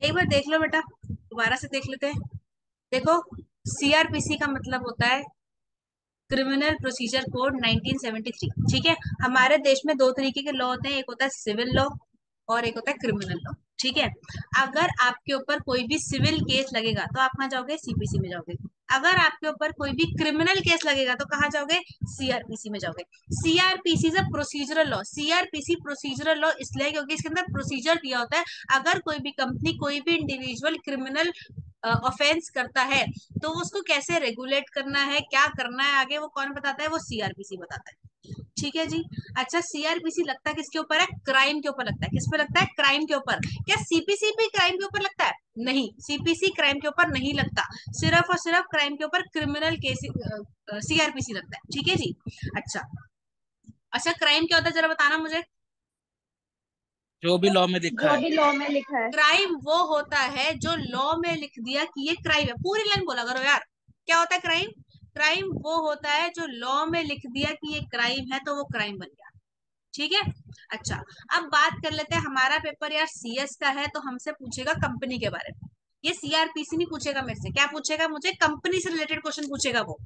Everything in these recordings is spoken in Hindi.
एक बार देख लो बेटा, दोबारा से देख लेते हैं। देखो, सीआरपीसी का मतलब होता है क्रिमिनल प्रोसीजर कोड 1973। ठीक है। हमारे देश में दो तरीके के लॉ होते हैं, एक होता है सिविल लॉ और एक होता है क्रिमिनल लॉ। ठीक है। अगर आपके ऊपर कोई भी सिविल केस लगेगा तो आप कहाँ जाओगे? सीपीसी में जाओगे। अगर आपके ऊपर कोई भी क्रिमिनल केस लगेगा तो कहाँ जाओगे? सीआरपीसी में जाओगे। CrPC is a procedural law. CrPC procedural law इसलिए क्योंकि इसके अंदर प्रोसीजर दिया होता है। अगर कोई भी कंपनी, कोई भी इंडिविजुअल क्रिमिनल ऑफेंस करता है तो उसको कैसे रेगुलेट करना है, क्या करना है आगे, वो कौन बताता है? वो सीआरपीसी बताता है। ठीक है जी। अच्छा, सीआरपीसी लगता है किसके ऊपर है? क्राइम के ऊपर लगता है। किस पे लगता है? क्राइम के ऊपर। क्या सीपीसी भी क्राइम के ऊपर लगता है? नहीं, सीपीसी क्राइम के ऊपर नहीं लगता। सिर्फ और सिर्फ क्राइम के ऊपर क्रिमिनल केस सीआरपीसी लगता है। ठीक है जी। अच्छा। अच्छा, क्राइम क्या होता है जरा बताना मुझे। जो भी लॉ में लिखा जो है। भी लॉ में लिखा है। क्राइम वो होता है जो लॉ में लिख दिया कि ये क्राइम है। पूरी लाइन बोला करो यार। क्या होता है क्राइम? क्राइम वो होता है जो लॉ में लिख दिया कि ये क्राइम है तो वो क्राइम बन गया। ठीक है। अच्छा, अब बात कर लेते हैं। हमारा पेपर यार सीएस का है तो हमसे पूछेगा कंपनी के बारे में। ये सीआरपीसी नहीं पूछेगा मेरे से। क्या पूछेगा? मुझे कंपनी से रिलेटेड क्वेश्चन पूछेगा वो।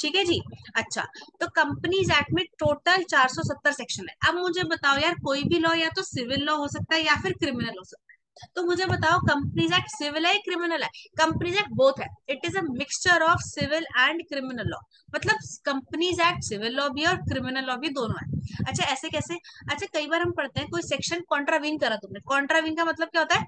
ठीक है जी। अच्छा, तो कंपनीज एक्ट में टोटल 470 सेक्शन है। अब मुझे बताओ यार, कोई भी लॉ या तो सिविल लॉ हो सकता है या फिर क्रिमिनल हो सकता है। तो मुझे बताओ, कंपनीज एक्ट सिविल है क्रिमिनल है? कंपनीज एक्ट बोथ है। It is a mixture of civil and criminal law. मतलब कंपनीज एक्ट सिविल लॉ भी है और क्रिमिनल लॉ भी, दोनों है। अच्छा, ऐसे कैसे? अच्छा, कई बार हम पढ़ते हैं कोई सेक्शन कॉन्ट्रावीन करा तुमने। कॉन्ट्रावीन का मतलब क्या होता है?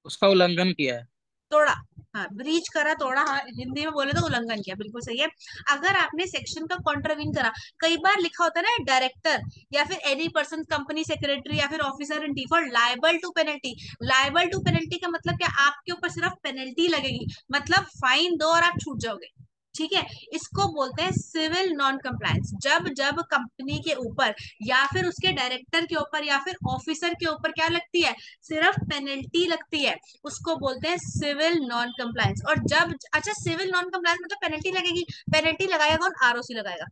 उसका उल्लंघन किया है। तोड़ा। हाँ, ब्रीच करा, तोड़ा। हाँ, हिंदी में बोले तो उल्लंघन किया, बिल्कुल सही है। अगर आपने सेक्शन का कॉन्ट्रावीन करा, कई बार लिखा होता है ना डायरेक्टर या फिर एनी पर्सन, कंपनी सेक्रेटरी या फिर officer in default liable to penalty. Liable to penalty का मतलब क्या? आपके ऊपर सिर्फ पेनल्टी लगेगी, मतलब फाइन दो और आप छूट जाओगे। ठीक है। इसको बोलते हैं सिविल नॉन कंप्लायंस। जब जब कंपनी के ऊपर या फिर उसके डायरेक्टर के ऊपर या फिर ऑफिसर के ऊपर क्या लगती है? सिर्फ पेनल्टी लगती है, उसको बोलते हैं सिविल नॉन कंप्लायंस। और जब, अच्छा, सिविल नॉन कंप्लायंस मतलब पेनल्टी लगेगी। पेनल्टी लगाएगा कौन? आरओसी लगाएगा।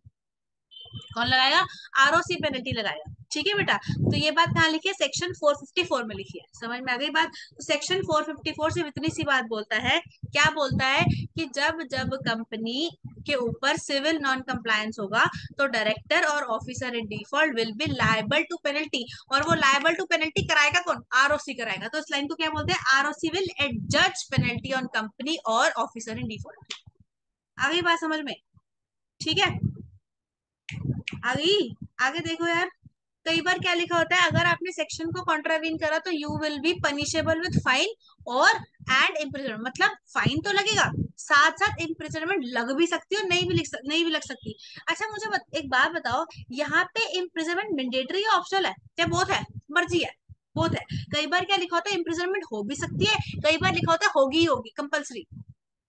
कौन लगाएगा? आरओसी पेनल्टी लगाएगा। ठीक है बेटा। तो ये बात कहाँ लिखी है? सेक्शन 454 में लिखी है। समझ में आ गई बात? तो सेक्शन 454 से इतनी सी बात बोलता है। क्या बोलता है? कि जब जब कंपनी के ऊपर सिविल नॉन कंप्लायंस होगा तो डायरेक्टर और officer in default will be liable to penalty. और वो लायबल टू पेनल्टी कराएगा कौन? आरओसी कराएगा। तो इस लाइन को क्या बोलते हैं? ROC will adjudge penalty on company और ऑफिसर इन डिफॉल्ट। आ गई बात समझ में? ठीक है। आ गई। आगे देखो यार, कई बार क्या लिखा होता है? अगर आपने सेक्शन को कॉन्ट्रावीन करा तो you will be punishable with fine और एंड इम्प्रिजनमेंट। मतलब फाइन तो लगेगा, साथ साथ इम्प्रिजनमेंट लग भी सकती है और नहीं भी लग सकती। अच्छा, मुझे एक बात बताओ, यहाँ पे इम्प्रिजनमेंट मैंडेटरी या ऑप्शनल है? क्या बोथ है? मर्जी है। बोथ है। कई बार क्या लिखा होता है? इम्प्रिजनमेंट हो भी सकती है, कई बार लिखा होता है होगी ही होगी, कंपल्सरी।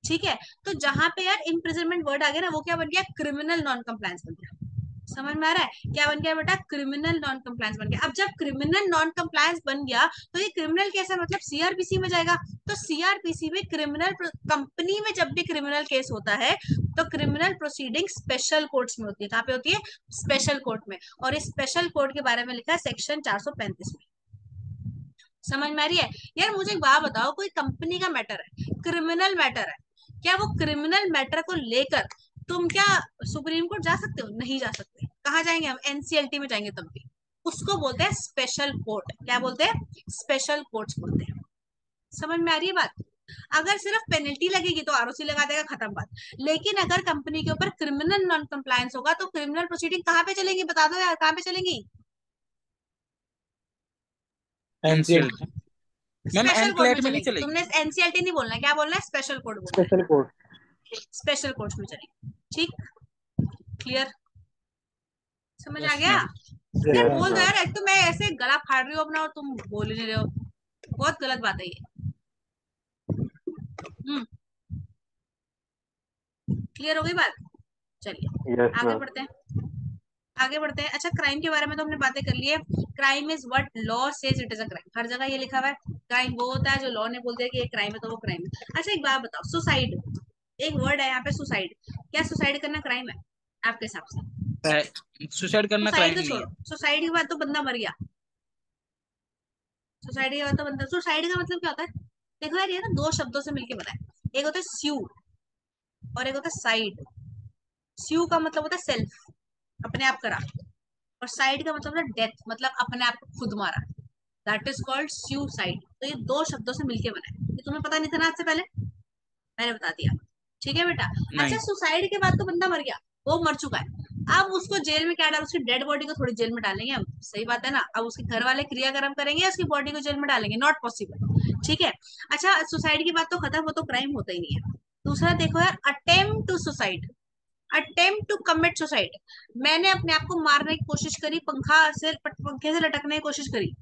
ठीक है। तो जहां पे यार इम्प्रिजनमेंट वर्ड आ गया ना, वो क्या बन गया? क्रिमिनल नॉन कंप्लायंस बन गया। समझ में आ रहा है? क्या बन गया बेटा? क्रिमिनल नॉन कंप्लायंस बन गया। अब जब क्रिमिनल नॉन कंप्लायंस बन गया तो ये क्रिमिनल केस है, मतलब सीआरपीसी में जाएगा। तो सीआरपीसी में क्रिमिनल, कंपनी में जब भी क्रिमिनल केस होता है तो क्रिमिनल प्रोसीडिंग स्पेशल कोर्ट्स में होती है। कहाँ पे होती है? स्पेशल कोर्ट में। और इस स्पेशल कोर्ट के बारे में लिखा है सेक्शन 435 में। समझ में आ रही है? यार मुझे एक बात बताओ, कोई कंपनी का मैटर है, क्रिमिनल मैटर है, क्या वो क्रिमिनल मैटर को लेकर तुम क्या सुप्रीम कोर्ट जा सकते हो? नहीं जा सकते। कहाँ जाएंगे हम? एनसीएलटी में जाएंगे तब भी। उसको बोलते हैं स्पेशल कोर्ट। क्या बोलते हैं? स्पेशल कोर्ट्स बोलते हैं। समझ में आ रही है बात? अगर सिर्फ पेनल्टी लगेगी तो आरओसी लगा देगा, खत्म बात। लेकिन अगर कंपनी के ऊपर क्रिमिनल नॉन कंप्लायंस होगा तो क्रिमिनल प्रोसीडिंग कहाँ पे चलेंगी? बता दो यार, कहाँ पे चलेंगी? एनसीएलटी। मैम स्पेशल कोर्ट में एनक्लेट में नहीं चलेंगी। चलेगी। तुमने एनसीएलटी नहीं बोलना है, क्या बोलना है? स्पेशल कोर्ट बोलना स्पेशल कोर्ट। है। स्पेशल कोर्ट में चलेंगी। ठीक। क्लियर? समझ आ यस गया? मैम। यार यस बोल दो मैम। यार, एक तो मैं ऐसे गला फाड़ रही हूँ अपना और तुम बोल ही नहीं रहे हो। बहुत गलत बात है ये। हम्म। क्लियर हो गई बात? चलिए यस आगे मैम। बढ़ते हैं। आगे बढ़ते हैं। अच्छा, क्राइम के बारे में तो हमने बातें कर ली है। Crime is what law says it is a crime. हर जगह ये लिखा हुआ है, क्राइम वो होता है जो लॉ ने बोल दिया कि ये क्राइम है तो वो क्राइम है। अच्छा, एक बात बताओ, सुसाइड, एक वर्ड है यहाँ पे सुसाइड। क्या सुसाइड करना क्राइम है आपके हिसाब से? सुसाइड करना सुसाइड क्राइम तो नहीं है। छोड़ो, सुसाइड के बाद तो बंदा मर गया। सोसाइटी का मतलब बनता है, सोसाइटी का मतलब क्या होता है? देखो यार, ये ना दो शब्दों से मिलके बना है। एक होता है स्यू और एक होता है साइड। स्यू का मतलब होता है सेल्फ, अपने आप करा। और साइड का मतलब होता है डेथ, मतलब अपने आप को खुद मारा। That is called suicide. तो ये दो शब्दों से मिलके बना है। ये तुम्हें पता नहीं था ना आज से पहले? मैंने बता दिया। ठीक है बेटा। अच्छा, नहीं। सुसाइड के बाद तो बंदा मर गया, वो मर चुका है। अब उसको जेल में क्या डाल, उसकी डेड बॉडी को थोड़ी जेल में डालेंगे हम? सही बात है ना? अब उसके घर वाले क्रियाक्रम करेंगे, उसकी बॉडी को जेल में डालेंगे? Not possible. ठीक है। अच्छा, सुसाइड की बात तो खत्म, वो तो क्राइम होता ही नहीं है। दूसरा देखो यार, attempt to suicide, attempt to commit suicide. मैंने अपने आप को मारने की कोशिश करी, पंखे से लटकने की कोशिश करी,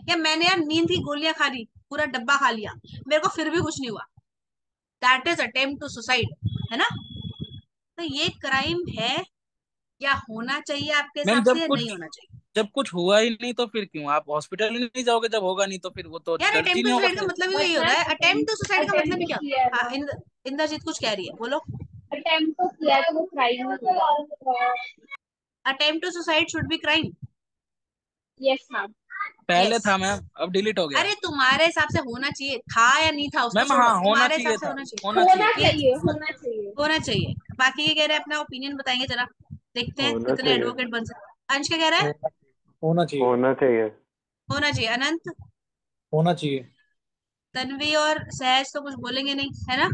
या मैंने यार नींद की गोलियां खा ली, पूरा डब्बा खा लिया, मेरे को फिर भी कुछ नहीं हुआ, that is attempt to suicide, है ना? तो ये क्राइम है या होना चाहिए आपके मैम हिसाब से, जब या नहीं कुछ होना चाहिए? जब कुछ हुआ ही नहीं तो फिर क्यों आप हॉस्पिटल ही नहीं जाओगे? जब होगा नहीं तो फिर वो तो यार, दर्द ही अटेम्प्ट टू नहीं होगा सुसाइड का फिर। मतलब ही बट यही होता मैम है। अटेम्प्ट टू सुसाइड का मतलब अटेम्प्ट ही तो क्या किया है होता है? हाँ, ना, इंद्रजीत कुछ कह रही है, बोलो। अटेम्प्ट तो किया है तो वो क्राइम हुआ। Attempt to suicide should be crime. Yes ma'am. पहले यस। था मैम, अब डिलीट हो गया। अरे तुम्हारे हिसाब से होना चाहिए था या नहीं था, उसको मैम छोड़ो, हाँ, होना तुम्हारे हिसाब चाहिए से था। होना चाहिए। होना चाहिए होना था। ये चाहिए, होना चाहिए। होना चाहिए। बाकी ये कह रहे हैं, अपना ओपिनियन बताएंगे जरा, देखते हैं होना कितने चाहिए। एडवोकेट बन सकते। अंश क्या कह रहा है? होना होना चाहिए। होना चाहिए। होना चाहिए। अनंत? होना चाहिए। तन्वी और सहज तो कुछ बोलेंगे नहीं, है ना?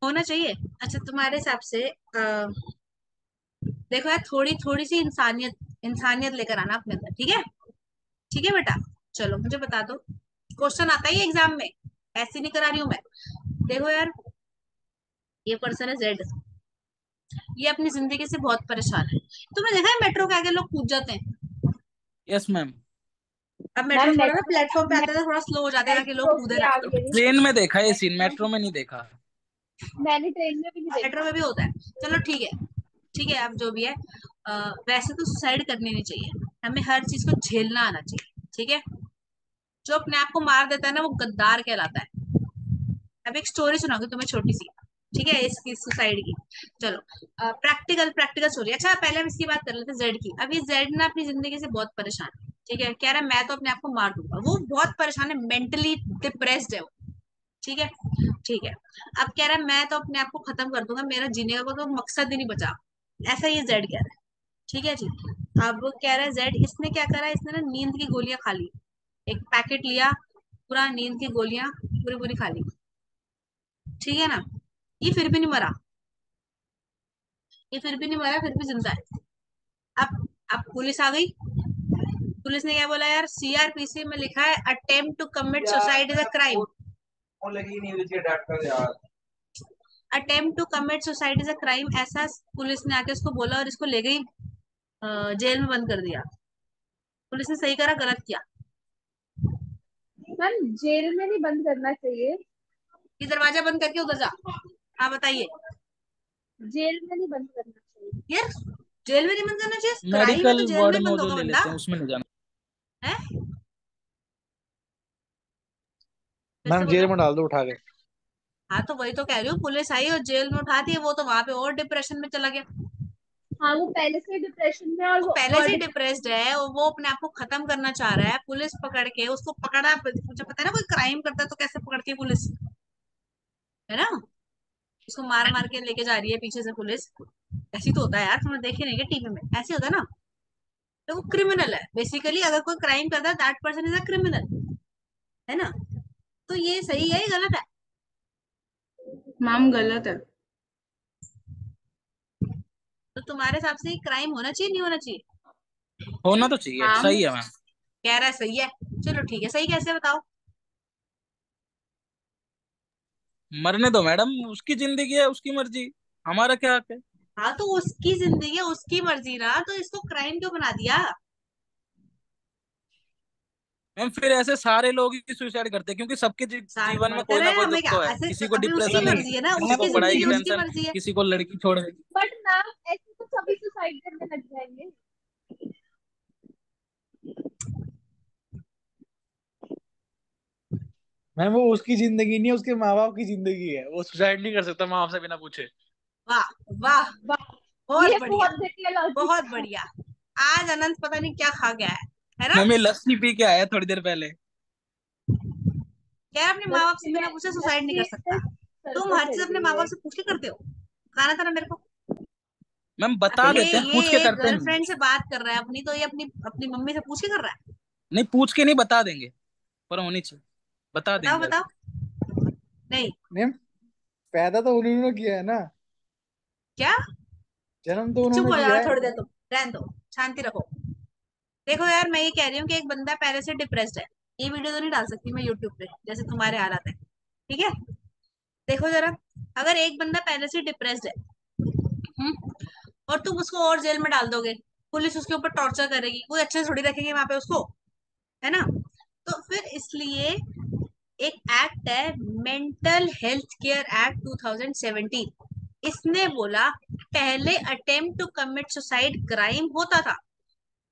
होना चाहिए। अच्छा, तुम्हारे हिसाब से देखो यार, थोड़ी थोड़ी सी इंसानियत, इंसानियत लेकर आना अपने अंदर, ठीक है? ठीक है बेटा। चलो मुझे बता दो, क्वेश्चन आता ही एग्जाम में, ऐसे नहीं करा रही हूं मैं। देखो यार, ये पर्सन है जेड, ये अपनी जिंदगी से बहुत परेशान है। तुमने देखा है मेट्रो के आगे लोग कूद जाते हैं? Yes ma'am. अब मेट्रो मैम थोड़ा ना मेट्रो, प्लेटफॉर्म पे आता है तो थोड़ा स्लो हो जाता है ताकि लोग मेट्रो कूदे के ना। आगे नहीं ट्रेन में देखा है ये सीन, मेट्रो, मेट्रो में नहीं देखा। मैंने ट्रेन में भी नहीं मेट्रो देखा। में भी होता है। चलो ठीक है। ठीक है, अब जो भी है, वैसे तो सुसाइड करनी नहीं चाहिए, हमें हर चीज को झेलना आना चाहिए, ठीक है? जो अपने आप को मार देता है ना, वो गद्दार कहलाता है। अब एक स्टोरी सुनाऊंगी तुम्हें छोटी सी, ठीक है, इसकी सुसाइड की। चलो, प्रैक्टिकल प्रैक्टिकल स्टोरी। अच्छा, पहले हम इसकी बात कर लेते हैं, जेड की। अब ये जेड ना अपनी जिंदगी से बहुत परेशान है, ठीक है? कह रहा है मैं तो अपने आप को मार दूंगा, वो बहुत परेशान है, मेंटली डिप्रेस्ड है वो। ठीक है। ठीक है। अब कह रहा है मैं तो अपने आप को खत्म कर दूंगा, मेरा जीने का कोई तो मकसद ही नहीं बचा। ऐसा ये जेड कह रहा है। ठीक है जी। अब वो कह रहा है जेड, इसने क्या करा, इसने ना नींद की गोलियां खा ली, एक पैकेट लिया, पूरा नींद की गोलियां पूरी पूरी खा ली। ठीक है ना? ये फिर भी नहीं मरा, ये फिर भी नहीं मरा, फिर भी जिंदा है। अब पुलिस आ गई। पुलिस ने क्या बोला यार, सीआरपीसी में लिखा है attempt to commit suicide is a crime. Attempt to commit suicide is a crime, ऐसा पुलिस ने आके उसको बोला और इसको ले गई, जेल में बंद कर दिया। पुलिस ने सही करा, गलत किया? मैम जेल में नहीं बंद करना चाहिए, ये दरवाजा बंद करके उधर जा। हाँ बताइए। जेल में नहीं बंद करना चाहिए। यार, जेल में नहीं बंद करना चाहिए, क्राइम है मेडिकल तो जेल में वार्ड ही में वो बंद जो होगा ले बंदा, लेते हैं उसमें नहीं जाना। है? फिर से मैम बोलो। जेल में डाल दो उठा के। हाँ तो वही तो कह रही हूँ, पुलिस आई और जेल में उठा दी, वो तो वहां पे और डिप्रेशन में चला गया। हाँ वो पहले से डिप्रेशन में, और वो वो पहले से और डिप्रेस्ड है, और वो अपने आप को खत्म करना चाह रहा है, पुलिस पकड़ के उसको पकड़ा। मुझे पता है ना, कोई क्राइम करता है तो कैसे पकड़ती है पुलिस, है ना? उसको मार मार के लेके जा रही है पीछे से पुलिस। ऐसी तो होता है यार, तुमने देखे नहीं क्या टीवी में? ऐसे होता है ना। तो वो क्रिमिनल है बेसिकली, अगर कोई क्राइम करता है that person is a criminal, है ना? तो ये सही है, ये गलत है? मैम गलत है। तो तुम्हारे हिसाब से क्राइम होना चाहिए, नहीं होना चाहिए? होना तो चाहिए, मैम सही है मैम। कह रहा है सही है। चलो ठीक है, सही कैसे बताओ? मरने दो मैडम, उसकी जिंदगी है, उसकी मर्जी, हमारा क्या हक है? हाँ तो उसकी जिंदगी है, उसकी मर्जी ना, तो इसको क्राइम क्यों बना दिया? मैम फिर ऐसे सारे लोग ही सुसाइड करते हैं क्योंकि सबके जीवन में मरते कोई ना रहे, कोई हमें दुख क्या, तो है। ऐसे किसी को अभी उसकी डिप्रेशन है, मर्जी है ना, किसी को उसकी पढ़ाई जिंदगी की उसकी टेंशन, मर्जी है। किसी को लड़की छोड़ने की। बट मैम ऐसे तो सभी सुसाइड करने लग जाएंगे। मैम वो उसकी जिंदगी नहीं है, उसके माँ बाप की जिंदगी है, वो सुसाइड नहीं कर सकता माँ बाप से बिना पूछे। वाह, वाह, वाह, बहुत ये बढ़िया, बहुत घटिया लॉजिक बहुत है। बढ़िया। आज अनंत पता नहीं क्या खा गया है। है ना? मैम ये लस्सी पी के आया थोड़ी देर पहले। क्या अपने माँ बाप से बिना पूछे सुसाइड नहीं कर सकता? तुम हर चीज अपने माँ बाप से पूछ के करते हो। खाना था ना मेरे को। मैम अब बता देते हैं, ये पूछ के एक करते नहीं। गर्लफ्रेंड से बात कर रहा है अपनी, तो ये अपनी अपनी मम्मी से पूछ के कर रहा है? नहीं पूछ के नहीं, बता देंगे, पर होनी चाहिए, बता बताओ देंगे बताओ। अभी। नहीं। मैम पैदा तो उन्होंने किया है ना, क्या? जन्म तो चुप उन्होंने हो किया जाओ है। थोड़ी देर, तुम रहने दो, शांति रखो। देखो यार, मैं ये कह रही हूँ कि एक बंदा पहले से डिप्रेस्ड है। ये वीडियो तो नहीं डाल सकती मैं यूट्यूब पे, जैसे तुम्हारे हालात है। ठीक है? देखो जरा, अगर एक बंदा पहले से डिप्रेस्ड है, हम्म, और तुम उसको और जेल में डाल दोगे, पुलिस उसके ऊपर टॉर्चर करेगी, कोई अच्छे से थोड़ी रखेंगे वहां पे उसको, है ना? तो फिर इसलिए एक एक्ट है, मेंटल हेल्थ केयर एक्ट 2017। इसने बोला पहले attempt to commit suicide crime होता था,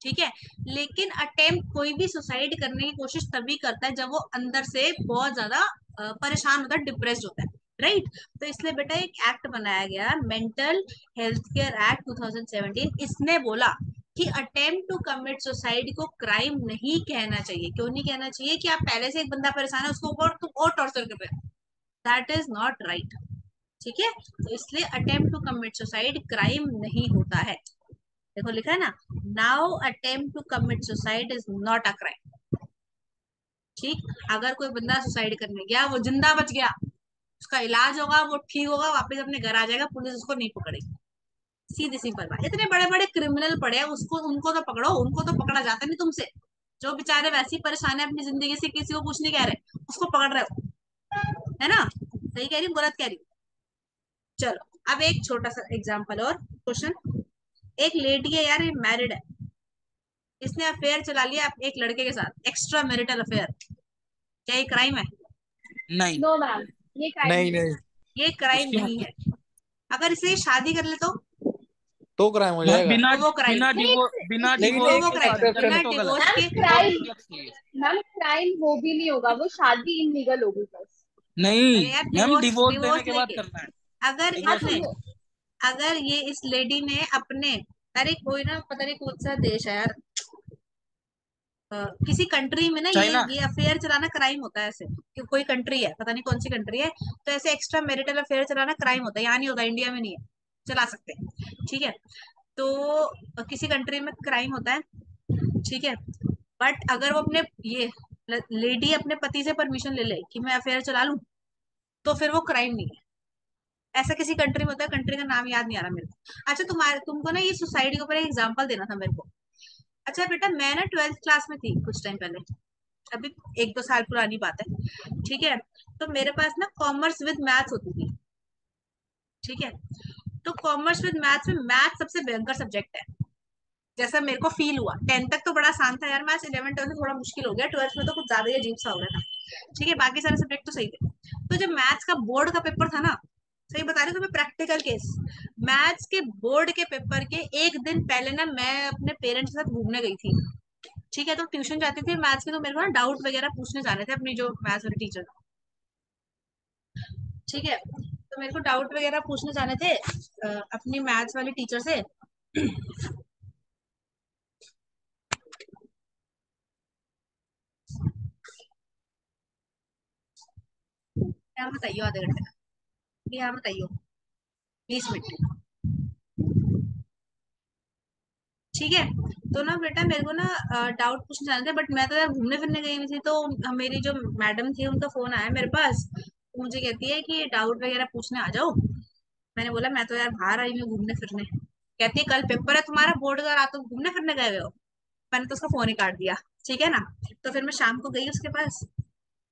ठीक है, लेकिन अटेम्प्ट कोई भी सुसाइड करने की कोशिश तभी करता है जब वो अंदर से बहुत ज्यादा परेशान होता है, डिप्रेस्ड होता है, राइट? तो इसलिए बेटा एक एक्ट बनाया गया, मेंटल हेल्थ केयर एक्ट 2017। इसने बोला कि अटेम्प्ट टू कमिट सुसाइड को क्राइम नहीं कहना चाहिए। क्यों नहीं कहना चाहिए? कि आप पहले से एक बंदा परेशान है, उसको ऊपर तुम और टॉर्चर कर रहे हो, दैट इज नॉट राइट। ठीक है? तो इसलिए attempt to commit suicide crime नहीं होता है। देखो लिखा है ना, now attempt to commit suicide is not a crime. ठीक? अगर कोई बंदा सुसाइड करने गया, वो जिंदा बच गया, उसका इलाज होगा, वो ठीक होगा, वापस अपने घर आ जाएगा, पुलिस उसको नहीं पकड़ेगी। सीधी सिंपल बात। इतने बड़े बड़े क्रिमिनल पड़े हैं, उसको उनको तो पकड़ो, उनको तो पकड़ा जाता नहीं तुमसे। जो बेचारे वैसे ही परेशान है अपनी जिंदगी से, किसी को कुछ नहीं कह रहे, उसको पकड़ रहे हो, है ना? सही कह रही हूँ गलत कह रही हूँ? चलो अब एक छोटा सा एग्जाम्पल और क्वेश्चन। एक लेडी है यार, ये मैरिड है, इसने अफेयर चला लिया एक लड़के के साथ, एक्स्ट्रा मैरिटल अफेयर। क्या ये क्राइम है? नहीं। नो मैम, ये क्राइम नहीं नहीं नहीं, है। ये क्राइम उसकी नहीं है। अगर इसे शादी कर ले तो क्राइम हो मैम जाएगा। बिना तो वो क्राइम। बिना लेकिन तो डिवोर्स वो एक के क्राइम, शादी करे बिना एक्सेप्शन, तो गलत डिवोर्स है, मैम के। वो क्राइम, भी अच्छी है। मैम क्राइम वो भी नहीं होगा, वो शादी इनलीगल होगी बस। नहीं अरे यार, मैम, डिवोर्स डिवोर्स देने डिवोर्स के बाद लेके, करना है, अगर हाँ डिवोर्स तो इसने, नहीं। वो, अगर ये इस लेडी ने अपने, अरे कोई ना, पता नहीं कौन सा देश है यार, किसी कंट्री में ना चाइना। ये अफेयर चलाना क्राइम होता है ऐसे, कि कोई कंट्री है, पता नहीं कौन सी कंट्री है, तो ऐसे एक्स्ट्रा मैरिटल अफेयर चलाना क्राइम होता है। यहाँ नहीं होता, इंडिया में नहीं है, चला सकते हैं, ठीक है? तो किसी कंट्री में क्राइम होता है, ठीक है? बट अगर वो अपने, ये लेडी अपने पति से परमिशन ले ले कि मैं अफेयर चला लूं, तो फिर वो क्राइम नहीं है। ऐसा किसी कंट्री में होता है, कंट्री का नाम याद नहीं आ रहा मेरे को। अच्छा, तुमको ना ये सोसाइटी के ऊपर एक एग्जांपल देना था मेरे को। अच्छा बेटा, मैं ना 12th क्लास में थी कुछ टाइम पहले, अभी 1-2 साल पुरानी बात है, ठीक है? तो मेरे पास ना कॉमर्स विद मैथ्स होती थी, ठीक है? तो कॉमर्स विद मैथ्स में मैथ्स सबसे भयंकर सब्जेक्ट है, जैसा मेरे को फील हुआ। 10th तक तो बड़ा आसान था यार मैथ्स, 11 12 में थोड़ा मुश्किल हो गया, 12th में तो कुछ ज्यादा ही अजीब सा हो गया था। ठीक है, बाकी सारे सब्जेक्ट तो सही थे। तो जब मैथ्स का बोर्ड का पेपर था ना, सही बता रही हूँ तुम्हें, प्रैक्टिकल केस, मैथ्स के बोर्ड के पेपर के एक दिन पहले ना मैं अपने पेरेंट्स के साथ घूमने गई थी, ठीक है? तो ट्यूशन जाती थी मैथ्स के, तो मेरे को ना डाउट वगैरह पूछने जाने थे अपनी जो मैथ्स वाली टीचर, ठीक है? तो मेरे को डाउट वगैरह पूछने जाने थे अपनी मैथ्स वाली टीचर से। यहाँ बताइए आधे घंटे का, यहाँ बताइए 20 मिनट, ठीक है? तो ना बेटा मेरे को ना डाउट पूछने जाना था, बट मैं तो यार घूमने फिरने गई हुई थी, तो मेरी जो मैडम थी उनका फोन आया मेरे पास, तो मुझे कहती है कि डाउट वगैरह पूछने आ जाओ। मैंने बोला मैं तो यार बाहर आई हूँ घूमने फिरने। कहती है कल पेपर है तुम्हारा बोर्ड का, रात को घूमने फिरने गए हुए हो? मैंने तो उसका फोन ही काट दिया, ठीक है ना? तो फिर मैं शाम को गई उसके पास,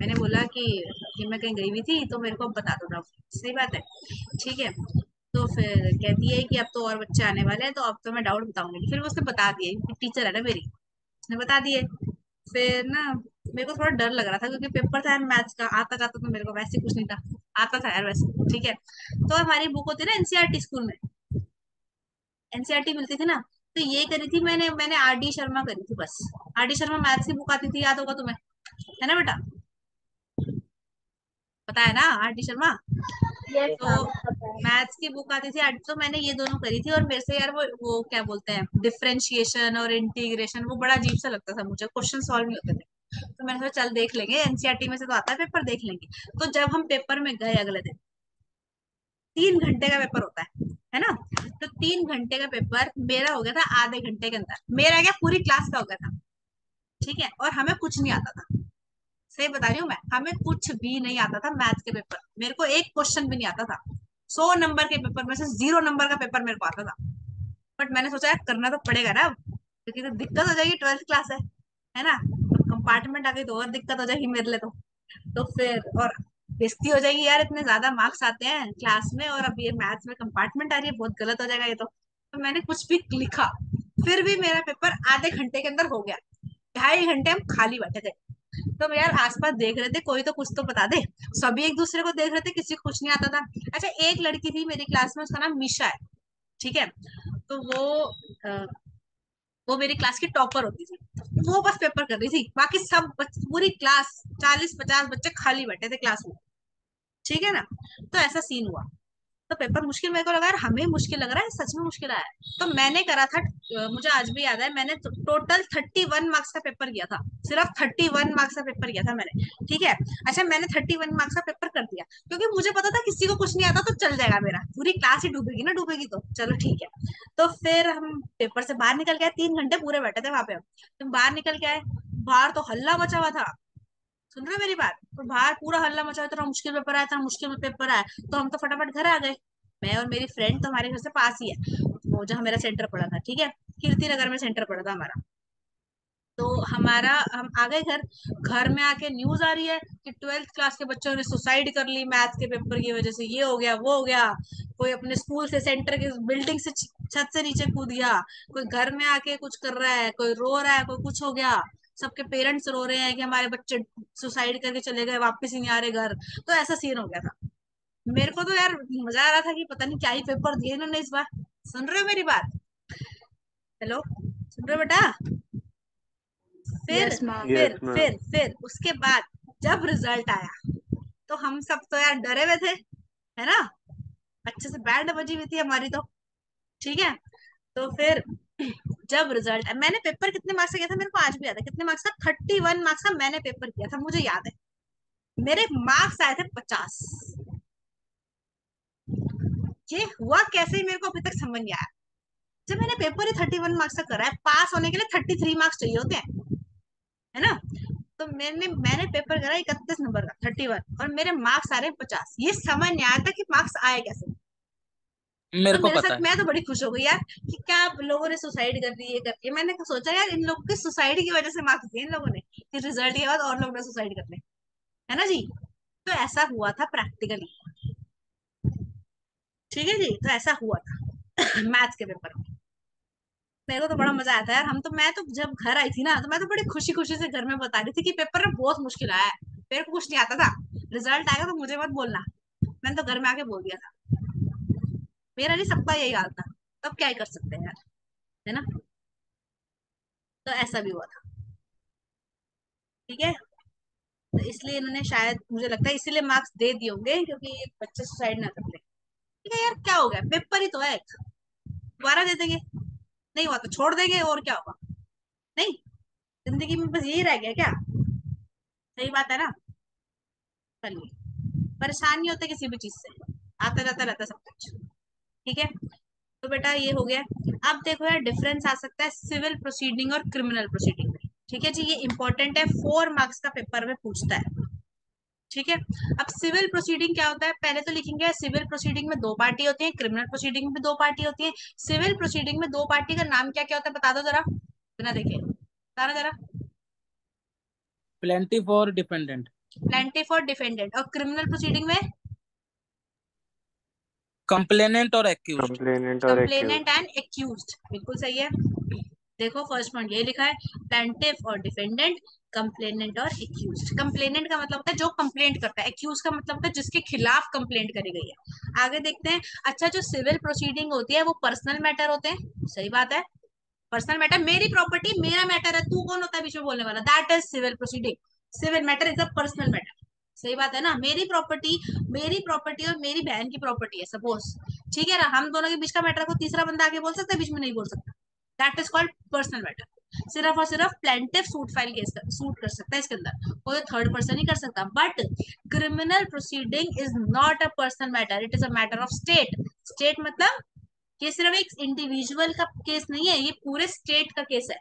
मैंने बोला कि मैं कहीं गई हुई थी, तो मेरे को अब बता दो डाउट। सही बात है, ठीक है? तो फिर कहती है कि अब तो और बच्चे आने वाले हैं, तो अब तो मैं डाउट बताऊंगी। फिर वो उसने बता दिए, टीचर है ना मेरी, उसने बता दिए। फिर ना मेरे को थोड़ा डर लग रहा था, क्योंकि पेपर था यार मैथ्स का, आता का तो मेरे को वैसे कुछ नहीं था, आता था यार वैसे, ठीक है? तो हमारी बुक होती है ना एनसीईआरटी, स्कूल में एनसीईआरटी मिलती थी ना, तो ये करी थी मैंने मैंने आर डी शर्मा करी थी बस। आर डी शर्मा मैथ्स की बुक आती थी, याद होगा तुम्हें, है ना बेटा? पता है ना आरटी शर्मा? यस तो मैम, पता है। मैथ्स की बुक आती थी तो मैंने ये दोनों करी थी, और मेरे से यार वो क्या बोलते हैं, डिफरेंशिएशन और इंटीग्रेशन, वो बड़ा अजीब सा लगता था मुझे, क्वेश्चन सॉल्व नहीं होते थे। तो मैंने सोचा चल देख लेंगे, एनसीईआरटी में से तो आता है पेपर, देख लेंगे। तो जब हम पेपर में गए अगले दिन, 3 घंटे का पेपर होता है ना? तो 3 घंटे का पेपर मेरा हो गया था आधे घंटे के अंदर, मेरा क्या पूरी क्लास का हो गया था। ठीक है, और हमें कुछ नहीं आता था, सही बता रही हूँ मैं, हमें कुछ भी नहीं आता था मैथ्स के पेपर, मेरे को एक क्वेश्चन भी नहीं आता था। 100 नंबर के पेपर में से 0 नंबर का पेपर मेरे को आता था। बट मैंने सोचा यार करना तो पड़ेगा ना, क्योंकि तो दिक्कत हो जाएगी, 12th क्लास है ना? कंपार्टमेंट आ गई तो और दिक्कत हो जाएगी मेरे लिए तो फिर और बेइज्जती हो जाएगी यार, इतने ज्यादा मार्क्स आते हैं क्लास में और अब ये मैथ्स में कंपार्टमेंट आ रही है, बहुत गलत हो जाएगा ये तो मैंने कुछ भी लिखा, फिर भी मेरा पेपर आधे घंटे के अंदर हो गया। 2.5 घंटे हम खाली बैठे थे, तो यार आसपास देख रहे थे कोई तो कुछ तो बता दे, सभी एक दूसरे को देख रहे थे, किसी को कुछ नहीं आता था। अच्छा, एक लड़की थी मेरी क्लास में, उसका नाम मिशा है, ठीक है? तो अ, वो मेरी क्लास की टॉपर होती थी, वो बस पेपर कर रही थी, बाकी सब पूरी क्लास 40-50 बच्चे खाली बैठे थे क्लास में, ठीक है ना? तो ऐसा सीन हुआ। तो पेपर मुश्किल मेरे को लगा यार, हमें मुश्किल लग रहा है, सच में मुश्किल आया है। तो मैंने करा था, मुझे आज भी याद है, मैंने टोटल 31 मार्क्स का पेपर किया था, सिर्फ 31 मार्क्स का पेपर किया था मैंने, ठीक है? अच्छा, मैंने 31 मार्क्स का पेपर कर दिया, क्योंकि मुझे पता था किसी को कुछ नहीं आता तो चल जाएगा, मेरा पूरी क्लास ही डूबेगी ना, डूबेगी तो चलो ठीक है। तो फिर हम पेपर से बाहर निकल गए, 3 घंटे पूरे बैठे थे वहां पे हम। तो बाहर निकल के आए, बाहर तो हल्ला मचा हुआ था, सुन रहे हो मेरी बात? तो बाहर पूरा हल्ला मचा, इतना मुश्किल पेपर आया, इतना मुश्किल पेपर आया। तो हम तो फटाफट घर आ गए, मैं और मेरी फ्रेंड, तो हमारे घर से पास ही है वो जहाँ मेरा सेंटर पड़ा था, ठीक है? कीर्ति नगर में सेंटर पड़ा था हमारा। तो हम आ गए घर, घर में आके न्यूज आ रही है कि 12th क्लास के बच्चों ने सुसाइड कर ली मैथ्स के पेपर की वजह से, ये हो गया वो हो गया, कोई अपने स्कूल से, सेंटर के बिल्डिंग से छत से नीचे कूद गया, कोई घर में आके कुछ कर रहा है, कोई रो रहा है, कोई कुछ हो गया, सबके पेरेंट्स रो रहे हैं कि हमारे बच्चे सुसाइड करके चले गए, वापस ही नहीं आ रहे घर। तो ऐसा सीन हो गया था। मेरे को तो यार मजा आ रहा था कि पता नहीं क्या ही पेपर दिए इन्होंने इस बार। सुन रहे हो मेरी बात? हेलो, सुन रहे हो बेटा? फिर यस मैम। फिर यस मैम। फिर उसके बाद जब रिजल्ट आया, तो हम सब तो यार डरे हुए थे, है ना? अच्छे से बैंड बजी हुई थी हमारी तो, ठीक है? तो फिर जब रिजल्ट, मैंने पेपर कितने मार्क्स का किया था मेरे को आज भी याद है, कितने मार्क्स का, 31 मार्क्स का मैंने पेपर किया था, मुझे याद है। मेरे मार्क्स आए थे 50। ये हुआ कैसे ही मेरे को अभी तक समझ नहीं आया, जब मैंने पेपर ही 31 मार्क्स का करा है, पास होने के लिए 33 मार्क्स चाहिए होते हैं, है ना? तो मैंने मैंने पेपर करा 31 नंबर का, 31, और मेरे मार्क्स आ रहे हैं 50, ये समझ नहीं आया था कि मार्क्स आए कैसे। मेरे तो को मेरे पता साथ, है। मैं तो बड़ी खुश हो गई यार कि क्या लोगों ने सुसाइड कर दी, ये करके मैंने सोचा यार इन लोगों के सुसाइड की वजह से मार्क्स दिए इन लोगों ने, कि रिजल्ट के बाद और लोग ना सुसाइड कर ले, है ना जी? तो ऐसा हुआ था प्रैक्टिकली, ठीक है जी? तो ऐसा हुआ था मैथ्स के पेपर में। मेरे को तो बड़ा मजा आया था यार, मैं तो जब घर आई थी ना, तो मैं तो बड़ी खुशी खुशी से घर में बता रही थी कि पेपर में बहुत मुश्किल आया है, मेरे को कुछ नहीं आता था, रिजल्ट आएगा तो मुझे मत बोलना। मैंने तो घर में आके बोल दिया था, मेरा नहीं, सबका यही हाल था। तब क्या ही कर सकते हैं यार, है ना? तो ऐसा भी हुआ था, ठीक है? तो इसलिए इन्होंने शायद, मुझे लगता है इसीलिए मार्क्स दे दिए होंगे, क्योंकि ये बच्चे सुसाइड ना कर ले। ठीक है यार, क्या हो गया, पेपर ही तो है एक, दोबारा दे देंगे, नहीं हुआ तो छोड़ देंगे, और क्या होगा? नहीं, जिंदगी में बस यही रह गया क्या? सही बात है ना? चलिए, परेशान नहीं होते किसी भी चीज से, आता जाता रहता सब कुछ, ठीक है? तो बेटा ये हो गया। अब देखो यार, डिफरेंस आ सकता है सिविल प्रोसीडिंग और क्रिमिनल प्रोसीडिंग में, ठीक है जी? ये इंपॉर्टेंट है, 4 मार्क्स का पेपर में पूछता है, ठीक है? अब सिविल प्रोसीडिंग क्या होता है, पहले तो लिखेंगे सिविल प्रोसीडिंग में 2 पार्टी होती है, क्रिमिनल प्रोसीडिंग में 2 पार्टी होती है। सिविल प्रोसीडिंग में 2 पार्टी का नाम क्या क्या होता है, बता दो जरा, बिना देखे बता दो जरा। प्लेंटिफ और डिपेंडेंट। प्लेंटिफ और डिफेंडेंट। और क्रिमिनल प्रोसीडिंग में कंप्लेनेंट और एक्यूज्ड। कंप्लेनेंट और कंप्लेनेंट एक्यूज। एंड एक्यूज्ड, बिल्कुल सही है। देखो फर्स्ट पॉइंट ये लिखा है, प्लेंटिफ और डिफेंडेंट, कंप्लेनेंट और एक्यूज्ड। कंप्लेनेंट का मतलब होता है जो कंप्लेंट करता है, एक्यूज का मतलब होता है जिसके खिलाफ कंप्लेंट करी गई है। आगे देखते हैं। अच्छा, जो सिविल प्रोसीडिंग होती है वो पर्सनल मैटर होते हैं, सही बात है, पर्सनल मैटर, मेरी प्रॉपर्टी मेरा मैटर है, तू कौन होता है बीच में बोलने वाला, that is civil proceeding. Civil matter is a personal matter, सही बात है ना। मेरी प्रॉपर्टी और मेरी बहन की प्रॉपर्टी है सपोज, ठीक है ना, हम दोनों के बीच का मैटर को तीसरा बंदा आके बोल सकता है, बीच में नहीं बोल सकता। That is called personal matter. सिर्फ और सिर्फ plaintiff suit file case suit कर सकता है इसके अंदर, कोई थर्ड पर्सन नहीं कर सकता। But criminal proceeding is not a personal matter, it is a matter of state. State मतलब ये सिर्फ एक इंडिविजुअल का केस नहीं है, ये पूरे स्टेट का केस है,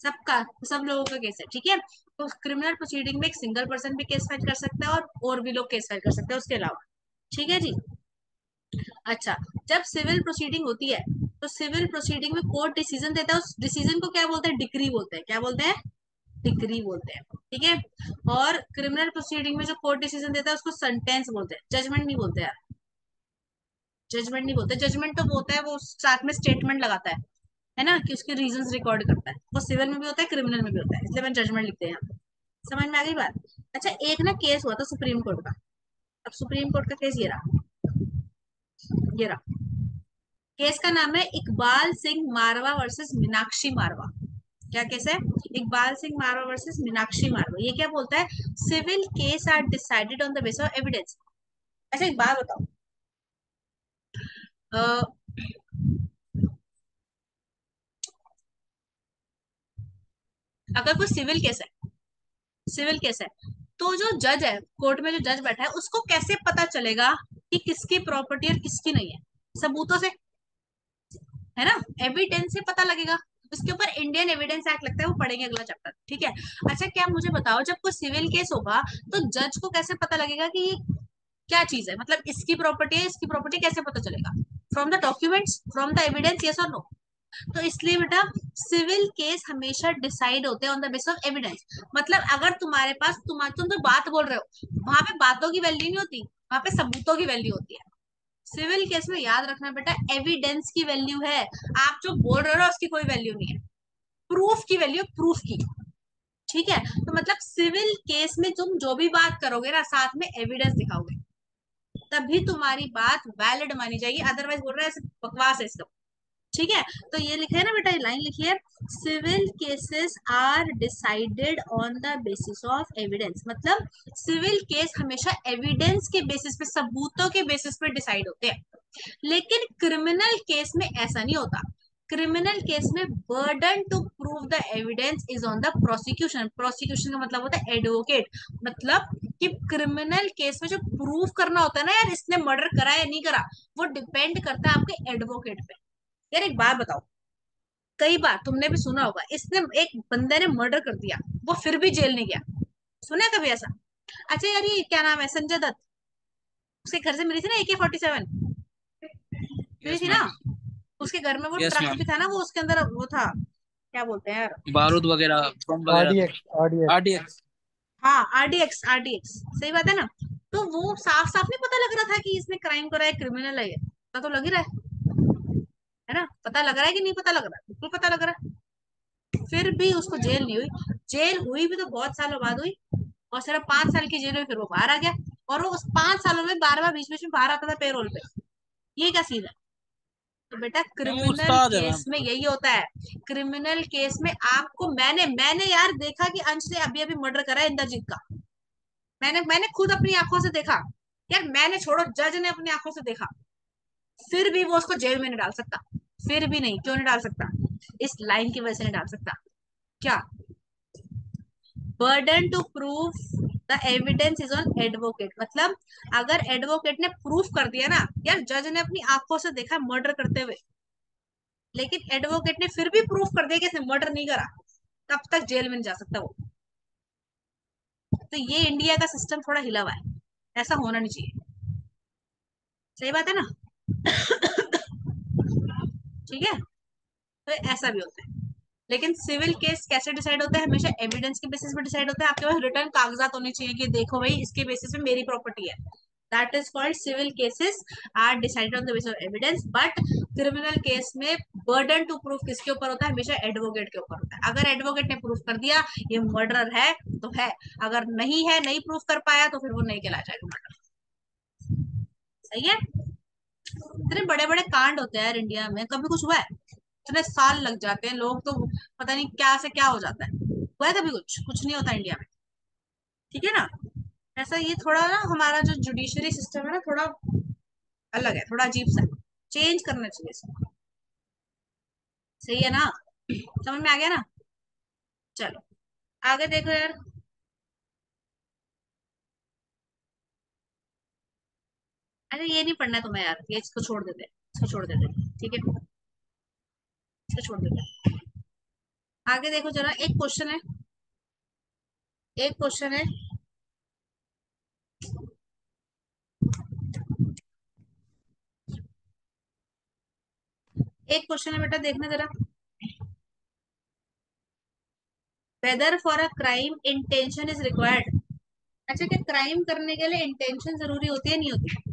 सबका, सब लोगों का केस है, ठीक है। तो क्रिमिनल प्रोसीडिंग में एक सिंगल पर्सन भी केस फाइल कर सकता है और भी लोग केस फाइल कर सकते हैं उसके अलावा, ठीक है जी। अच्छा, जब सिविल प्रोसीडिंग होती है तो सिविल प्रोसीडिंग में कोर्ट डिसीजन देता है, उस डिसीजन को क्या बोलते हैं, डिक्री बोलते हैं। क्या बोलते हैं, डिक्री बोलते हैं, ठीक है। और क्रिमिनल प्रोसीडिंग में जो कोर्ट डिसीजन देता है उसको सेंटेंस बोलते हैं, जजमेंट नहीं बोलते यार, जजमेंट नहीं बोलते। जजमेंट तो बोलता है वो साथ में स्टेटमेंट लगाता है ना, कि उसके रीजंस रिकॉर्ड करता है, वो सिविल में भी होता है क्रिमिनल में भी होता है, इसलिए मैंने जजमेंट लिखते हैं यहाँ पे। समझ में आ गई बात। अच्छा, एक ना केस हुआ था सुप्रीम कोर्ट का। अब सुप्रीम कोर्ट का केस ये रहा, ये रहा। केस का नाम है इकबाल सिंह मारवा वर्सेस मीनाक्षी मारवा। क्या केस है, इकबाल सिंह मारवा वर्सेस मीनाक्षी मारवा। ये क्या बोलता है, civil case are decided on the basis of evidence. अच्छा एक बात बताओ, अ, अगर कोई सिविल केस है तो जो जज है, कोर्ट में जो जज बैठा है, उसको कैसे पता चलेगा कि किसकी प्रॉपर्टी और किसकी नहीं है, सबूतों से, है ना, एविडेंस से पता लगेगा। उसके ऊपर इंडियन एविडेंस एक्ट लगता है, वो पढ़ेंगे अगला चैप्टर, ठीक है। अच्छा क्या मुझे बताओ, जब कोई सिविल केस होगा तो जज को कैसे पता लगेगा कि ये क्या चीज है, मतलब इसकी प्रॉपर्टी है, इसकी प्रॉपर्टी कैसे पता चलेगा, from the documents, from the evidence, yes और नो। तो इसलिए बेटा सिविल केस हमेशा डिसाइड होते हैं on the basis of evidence. मतलब अगर तुम्हारे पास तुम तो बात बोल रहे हो, वहां पे बातों की वैल्यू नहीं होती, वहां पे सबूतों की वैल्यू होती है। सिविल केस में याद रखना बेटा, एविडेंस की वैल्यू है, आप जो बोल रहे हो ना उसकी कोई वैल्यू नहीं है, प्रूफ की वैल्यू, प्रूफ की, ठीक है। तो मतलब सिविल केस में तुम जो भी बात करोगे ना, साथ में एविडेंस दिखाओगे, तभी तुम्हारी बात वैलिड मानी जाएगी, अदरवाइज बोल रहे हैं ऐसे बकवास है इसका, ठीक है। तो ये लिखे है ना बेटा, ये लाइन लिखी है, civil cases are decided on the basis of evidence. मतलब सिविल केस हमेशा एविडेंस के बेसिस पे, सबूतों के बेसिस पे डिसाइड होते हैं। लेकिन क्रिमिनल केस में ऐसा नहीं होता। क्रिमिनल केस में burden to prove the evidence is on the prosecution. Prosecution का मतलब होता है एडवोकेट। मतलब कि क्रिमिनल केस में जो प्रूव करना होता है ना यार, इसने मर्डर करा या नहीं करा, वो डिपेंड करता है आपके एडवोकेट पे। यार एक बात बताओ, कई बार तुमने भी सुना होगा, इसने, एक बंदे ने मर्डर कर दिया, वो फिर भी जेल नहीं गया, सुना है कभी ऐसा। अच्छा यार, ये क्या नाम है, संजय दत्त, उसके घर से मिली थी ना AK-47, मिली यस थी ना, मैम। उसके घर में वो यस ट्रक मैम। भी था ना, वो उसके अंदर वो था, क्या बोलते हैं यार, बारूद वगैरह, बम वगैरह थे। RDX RDX। RDX। हाँ RDX, सही बात है ना। तो वो साफ साफ नहीं पता लग रहा था कि इसने क्राइम करा है, क्रिमिनल है ये, पता तो लग ही रहा है ना, पता लग रहा है कि नहीं पता लग रहा है, बिल्कुल पता लग रहा है, फिर भी उसको जेल नहीं हुई। जेल हुई भी तो बहुत सालों बाद हुई, और सिर्फ 5 साल की जेल में फिर वो बाहर आ गया, और वो उस 5 सालों में बार बार बीच बीच में बाहर आता था पेरोल पे। ये क्या सीन है। तो बेटा मैम वो क्रिमिनल उस्ताद है केस मैम। में यही होता है, क्रिमिनल केस में आपको, मैंने मैंने यार देखा कि अंश ने अभी अभी मर्डर करा है इंद्रजीत का, मैंने खुद अपनी आंखों से देखा। यार मैंने छोड़ो, जज ने अपनी आंखों से देखा, फिर भी वो उसको जेल में नहीं डाल सकता। फिर भी नहीं, क्यों नहीं डाल सकता, इस लाइन की वजह से नहीं डाल सकता। क्या, burden to proof the evidence is on advocate. मतलब अगर एडवोकेट ने प्रूफ कर दिया ना, यार जज ने अपनी आंखों से देखा मर्डर करते हुए, लेकिन एडवोकेट ने फिर भी प्रूफ कर दिया कि इसने मर्डर नहीं करा, तब तक जेल में नहीं जा सकता वो। तो ये इंडिया का सिस्टम थोड़ा हिला हुआ है, ऐसा होना नहीं चाहिए, सही बात है ना। ठीक है, तो ऐसा भी होता है। लेकिन सिविल केस कैसे डिसाइड होता है, हमेशा एविडेंस के बेसिस पे डिसाइड होता है। आपके पास रिटर्न कागजात होने चाहिए कि देखो भाई इसके बेसिस पे मेरी प्रॉपर्टी है। That is called civil cases are decided on the basis of evidence. But criminal case में बर्डन टू प्रूफ किसके ऊपर होता है, हमेशा एडवोकेट के ऊपर होता है। अगर एडवोकेट ने प्रूफ कर दिया ये मर्डर है तो है, अगर नहीं है, नहीं प्रूफ कर पाया, तो फिर वो नहीं कहला जाएगा मर्डर। सही है। इतने बड़े बड़े कांड होते हैं यार इंडिया में, कभी कुछ हुआ है, इतने साल लग जाते हैं, लोग तो पता नहीं क्या से क्या हो जाता है। हुआ है कभी कुछ, कुछ नहीं होता इंडिया में, ठीक है ना। ऐसा ये थोड़ा ना हमारा जो जुडिशरी सिस्टम है ना थोड़ा अलग है, थोड़ा अजीब सा, चेंज करना चाहिए इसको। सही है ना, समझ में आ गया ना। चलो आगे देखो यार। अरे ये नहीं पढ़ना है तुम्हें यार, ये इसको छोड़ देते हैं, इसको छोड़ देते हैं, ठीक है, इसको छोड़ देते हैं। आगे देखो जरा, एक क्वेश्चन है, एक क्वेश्चन है, एक क्वेश्चन है बेटा, देखना जरा। Whether for a crime intention is required. अच्छा, क्या क्राइम करने के लिए इंटेंशन जरूरी होती है, नहीं होती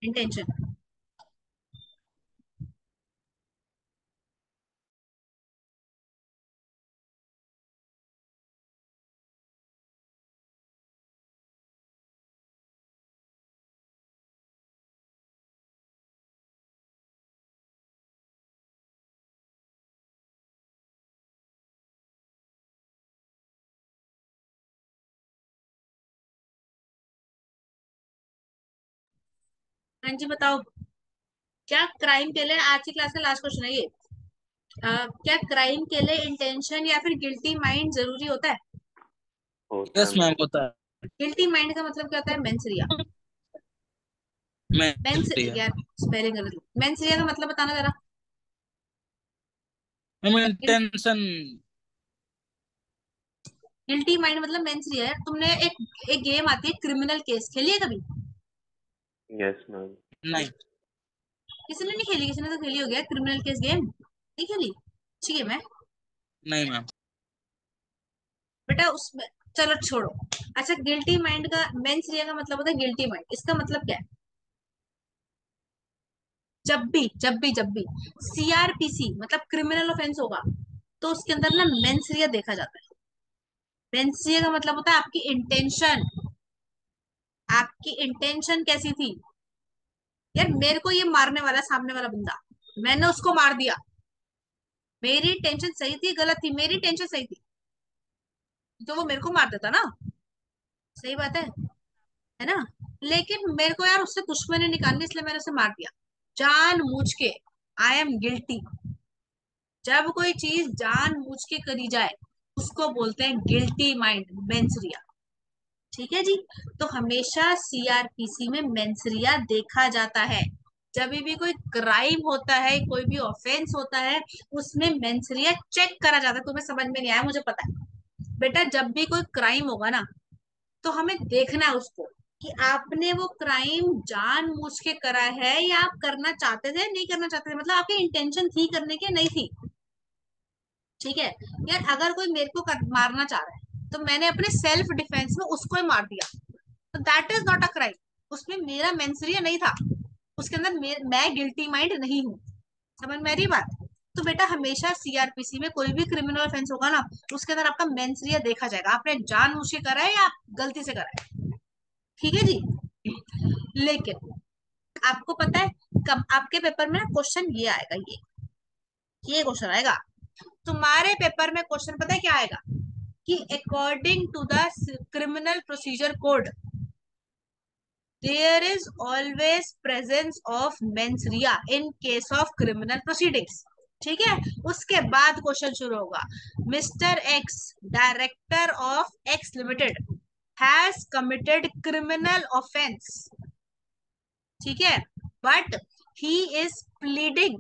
इंटेंशन? हाँ जी बताओ, क्या क्राइम के लिए, आज की क्लास का लास्ट क्वेश्चन है ये, क्या क्राइम के लिए इंटेंशन या फिर गिल्टी माइंड जरूरी होता है? होता यस है मैम, होता है। गिल्टी माइंड का मतलब क्या होता है? मेंसरिया। मैं मेंस यार, स्पेलिंग गलत, मेंसरिया का मतलब बताना जरा। Ma'am intention. गिल्टी माइंड मतलब मेंसरिया। यार तुमने एक गेम आती है क्रिमिनल केस, खेली है कभी? Yes ma'am. नहीं। किसी ने नहीं खेली? किसी ने तो खेली हो गया क्रिमिनल केस गेम, नहीं खेली? ठीक है मैं, नहीं मैम। बेटा उसमें, चलो छोड़ो। अच्छा, गिल्टी माइंड का, मेंसरिया का मतलब होता है गिल्टी माइंड। इसका मतलब क्या है? जब भी सीआरपीसी मतलब क्रिमिनल ऑफेंस होगा तो उसके अंदर ना मेंसरिया देखा जाता है। मेंसरिया का मतलब होता है आपकी इंटेंशन, आपकी इंटेंशन कैसी थी। यार मेरे को ये मारने वाला सामने वाला बंदा, मैंने उसको मार दिया, मेरी टेंशन सही थी गलत थी? मेरी टेंशन सही थी तो वो मेरे को मार देता ना, सही बात है ना। लेकिन मेरे को यार उससे दुश्मनी निकालनी, इसलिए मैंने उसे मार दिया जान मूझ के। I am guilty. जब कोई चीज जान मूझ के करी जाए उसको बोलते हैं गिल्टी माइंड, मेंसरिया। ठीक है जी। तो हमेशा सीआरपीसी में मेंसरिया देखा जाता है। जब भी कोई क्राइम होता है, कोई भी ऑफेंस होता है, उसमें मेंसरिया चेक करा जाता है। तुम्हें समझ में नहीं आया मुझे पता है बेटा, जब भी कोई क्राइम होगा ना तो हमें देखना है उसको कि आपने वो क्राइम जानबूझ के करा है या आप करना चाहते थे, नहीं करना चाहते थे, मतलब आपकी इंटेंशन थी करने की, नहीं थी। ठीक है। यार अगर कोई मेरे को मारना चाह रहा है तो मैंने अपने सेल्फ डिफेंस में उसको ही मार दिया, तो that is not a crime. उसमें मेरा मेंसरिया नहीं था, उसके अंदर मैं गिल्टी माइंड नहीं हूँ। समझ में आ रही बात? तो बेटा हमेशा सीआरपीसी में कोई भी क्रिमिनल ऑफेंस होगा ना, उसके अंदर आपका मेंसरिया देखा जाएगा, आपने जानबूझ के करा है या गलती से करा है। ठीक है जी। लेकिन आपको पता है, कब आपके पेपर में ना क्वेश्चन ये आएगा, ये क्वेश्चन आएगा तुम्हारे पेपर में। क्वेश्चन पता है क्या आएगा? कि according to the criminal procedure code there is always presence of mens rea in case of criminal proceedings. ठीक है। उसके बाद क्वेश्चन शुरू होगा, mister X director of X limited has committed criminal offence. ठीक है, but he is pleading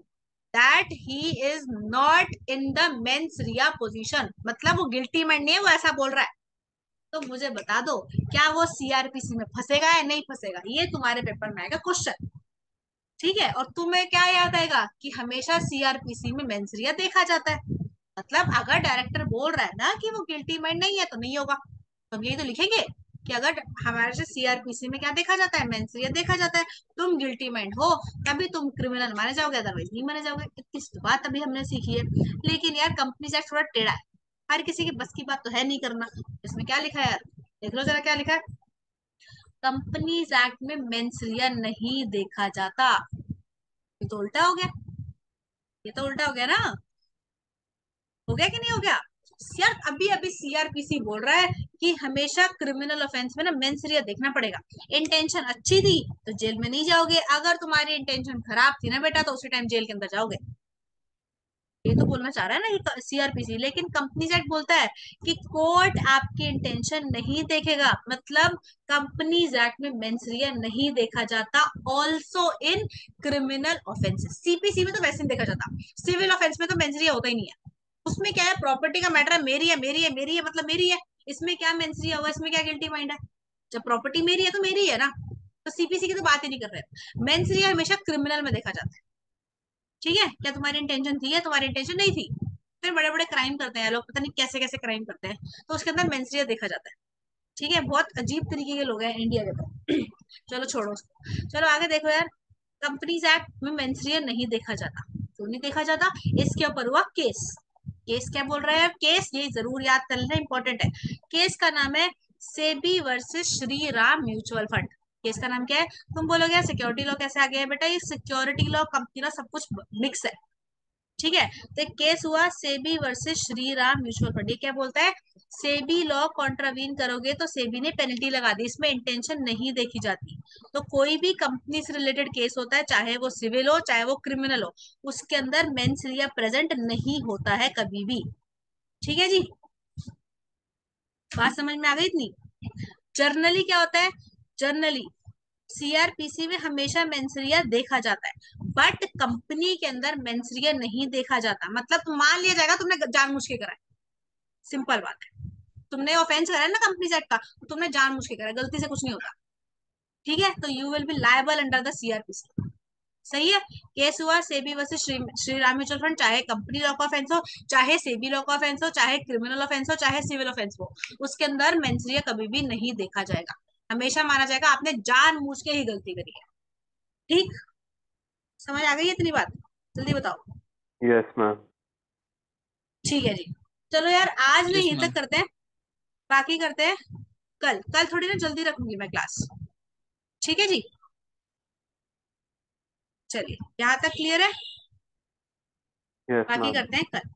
that he is not in the mens rea position. मतलब वो गिल्टी मैन नहीं है, वो ऐसा बोल रहा है। तो मुझे बता दो, क्या वो सीआरपीसी में फंसेगा या नहीं फंसेगा? ये तुम्हारे पेपर में आएगा क्वेश्चन। ठीक है। और तुम्हें क्या याद आएगा कि हमेशा सीआरपीसी में मेंसरिया देखा जाता है। मतलब अगर डायरेक्टर बोल रहा है ना कि वो गिल्टी माइंड नहीं है तो नहीं होगा, तो हम यही तो लिखेंगे कि अगर हमारे से सीआरपीसी में क्या देखा जाता है, मेंसरिया देखा जाता है, तुम गिल्टी माइंड हो तभी तुम क्रिमिनल माने जाओगे, अदरवाइज नहीं माने जाओगे। इतनी सी बात अभी हमने सीखी है। लेकिन यार कंपनी एक्ट थोड़ा टेढ़ा है, हर किसी की बस की बात तो है नहीं करना। इसमें क्या लिखा है यार, देख लो जरा क्या लिखा है। कंपनीज एक्ट में मेंसरिया नहीं देखा जाता। ये तो उल्टा हो गया, ये तो उल्टा हो गया ना, हो गया कि नहीं हो गया? यार अभी अभी सीआरपीसी बोल रहा है कि हमेशा क्रिमिनल ऑफेंस में ना मेंस रिया देखना पड़ेगा। इंटेंशन अच्छी थी तो जेल में नहीं जाओगे, अगर तुम्हारी इंटेंशन खराब थी ना बेटा तो उसी टाइम जेल के अंदर जाओगे। ये तो बोलना चाह रहा है ना कि सीआरपीसी, लेकिन कंपनीज एक्ट बोलता है कि कोर्ट आपकी इंटेंशन नहीं देखेगा। मतलब कंपनीज एक्ट में मेंसरिया नहीं देखा जाता also in criminal offences. CPC में तो वैसे नहीं देखा जाता, सिविल ऑफेंस में तो मेंसरिया होता ही नहीं है। उसमें क्या है, प्रॉपर्टी का मैटर है, मेरी है मेरी है मेरी है मतलब मेरी है, इसमें क्या मेंसरिया हुआ, इसमें क्या गिल्टी माइंड है। जब प्रॉपर्टी मेरी है तो मेरी है ना, तो सीपीसी की तो बात ही नहीं कर रहे। मेंसरिया हमेशा क्रिमिनल में देखा जाता है। ठीक है, क्या तुम्हारी इंटेंशन थी या तुम्हारी इंटेंशन नहीं थी। फिर बड़े बड़े क्राइम करते हैं लोग, पता नहीं कैसे कैसे क्राइम करते हैं, तो उसके अंदर मेंसरिया देखा जाता है। ठीक है, बहुत अजीब तरीके के लोग हैं इंडिया के तो। चलो छोड़ो उसको, चलो आगे देखो यार। कंपनीज एक्ट में मेंसरिया नहीं देखा जाता, क्यों नहीं देखा जाता, इसके ऊपर हुआ केस। केस क्या बोल रहा है, केस ये जरूर याद कर लेना, इंपॉर्टेंट है। केस का नाम है SEBI versus Shri Ram mutual fund. Case का नाम क्या है। तुम बोलोगे यार सिक्योरिटी लॉ कैसे आ गया है, बेटा ये सिक्योरिटी लॉ कंपनी लॉ सब कुछ मिक्स है। ठीक है, तो एक केस हुआ SEBI versus Shri Ram mutual fund. ये क्या बोलता है, सेबी लॉ कॉन्ट्रावीन करोगे तो सेबी ने पेनल्टी लगा दी, इसमें इंटेंशन नहीं देखी जाती। तो कोई भी कंपनी से रिलेटेड केस होता है, चाहे वो सिविल हो चाहे वो क्रिमिनल हो, उसके अंदर मेंस रिया प्रेजेंट नहीं होता है कभी भी। ठीक है जी, बात समझ में आ गई इतनी। जर्नली क्या होता है, जर्नली सीआरपीसी में हमेशा मेंसरिया देखा जाता है, बट कंपनी के अंदर मेंसरिया नहीं देखा जाता। मतलब मान लिया जाएगा तुमने जानबूझ के करा है, सिंपल बात है। तुमने ऑफेंस करा है ना कंपनी एक्ट का, तो तुमने जानबूझ के करा है, गलती से कुछ नहीं होता। ठीक है, तो you will be liable under the CrPC. सही है। केस हुआ SEBI versus Shri Ram mutual fund, चाहे कंपनी लॉ का ऑफेंस हो, चाहे सेबी लॉ का ऑफेंस हो, चाहे क्रिमिनल ऑफेंस हो, चाहे सिविल ऑफेंस हो, उसके अंदर मेंसरिया कभी भी नहीं देखा जाएगा। हमेशा माना जाएगा आपने जानबूझ के ही गलती करी है। ठीक, समझ आ गई इतनी बात, जल्दी बताओ। Yes, ma'am. ठीक है जी, चलो यार आज नहीं यस यहीं मैम। तक करते हैं, बाकी करते हैं कल। कल थोड़ी ना जल्दी रखूंगी मैं क्लास। ठीक है जी, चलिए यहाँ तक क्लियर है, Yes, बाकी ma'am. करते हैं कल।